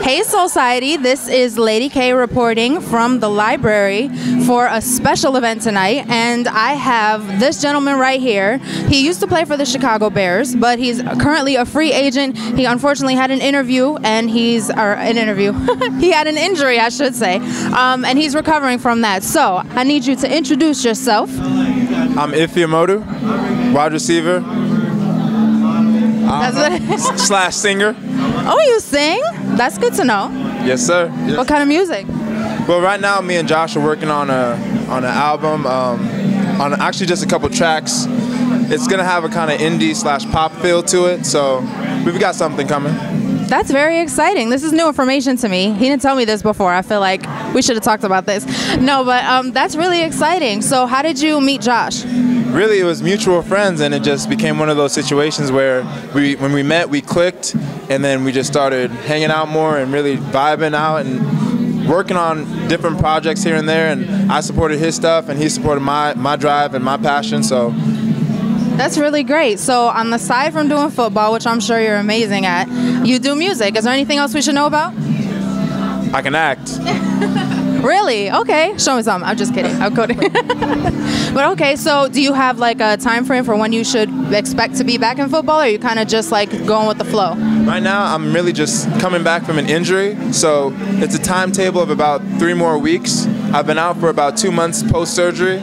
Hey Society, this is Lady K reporting from the library for a special event tonight, and I have this gentleman right here. He used to play for the Chicago Bears, but he's currently a free agent. He unfortunately had an interview, and he had an injury, I should say, and he's recovering from that. So I need you to introduce yourself. I'm Ify Umodu, wide receiver. Slash singer. Oh, you sing? That's good to know. Yes, sir. Yes. What kind of music? Well, right now, me and Josh are working on an album, on actually just a couple tracks. It's gonna have a kind of indie / pop feel to it, so we've got something coming. That's very exciting. This is new information to me. He didn't tell me this before. I feel like we should have talked about this. No, but that's really exciting. So how did you meet Josh? Really, it was mutual friends, and it just became one of those situations where when we met, we clicked, and then we just started hanging out more and really vibing out and working on different projects here and there. And I supported his stuff, and he supported my drive and my passion. So that's really great. So on the side from doing football, which I'm sure you're amazing at, you do music. Is there anything else we should know about? I can act. Really? Okay. Show me something. I'm just kidding. I'm kidding. But okay, so do you have like a time frame for when you should expect to be back in football, or are you kind of just like going with the flow? Right now, I'm really just coming back from an injury, so it's a timetable of about 3 more weeks. I've been out for about 2 months post-surgery,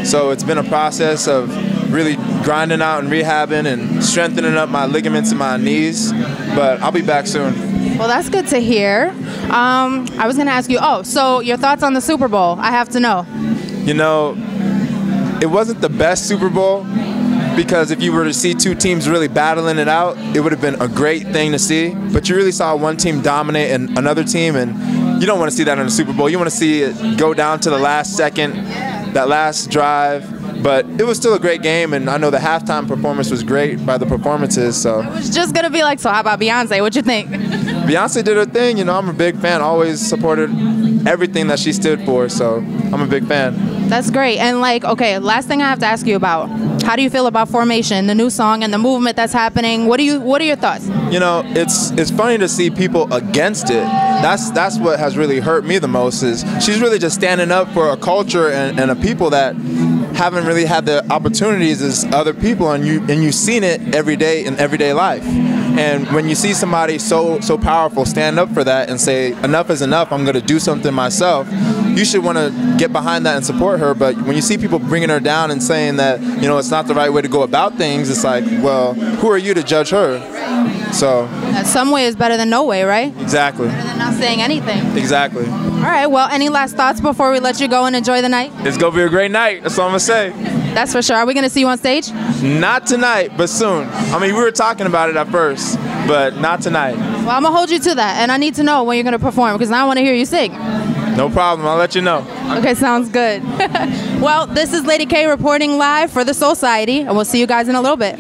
so it's been a process of really grinding out and rehabbing and strengthening up my ligaments in my knees, but I'll be back soon. Well, that's good to hear. I was going to ask you, so your thoughts on the Super Bowl? I have to know. You know, it wasn't the best Super Bowl, because if you were to see 2 teams really battling it out, it would have been a great thing to see. But you really saw one team dominate another team, and you don't want to see that in a Super Bowl. You want to see it go down to the last second, that last drive. But it was still a great game, and I know the halftime performance was great by the performances. So I was just going to be like, so how about Beyonce? What'd you think? Beyonce did her thing. You know, I'm a big fan, always supported everything that she stood for, so I'm a big fan. That's great. And like, okay, last thing I have to ask you about, how do you feel about Formation, the new song and the movement that's happening? What are your thoughts? You know, it's funny to see people against it. That's what has really hurt me the most, is she's really just standing up for a culture and a people that haven't really had the opportunities as other people, and you've seen it every day in everyday life. And when you see somebody so powerful stand up for that and say, enough is enough, I'm going to do something myself, you should want to get behind that and support her. But when you see people bringing her down and saying that, you know, it's not the right way to go about things, it's like, well, who are you to judge her? So some way is better than no way, right? Exactly. Better than not saying anything. Exactly. All right, well, any last thoughts before we let you go and enjoy the night? It's going to be a great night. That's all I'm going to say. That's for sure. Are we going to see you on stage? Not tonight, but soon. I mean, we were talking about it at first, but not tonight. Well, I'm going to hold you to that, and I need to know when you're going to perform, because now I want to hear you sing. No problem. I'll let you know. Okay, sounds good. Well, this is Lady K reporting live for the Society, and we'll see you guys in a little bit.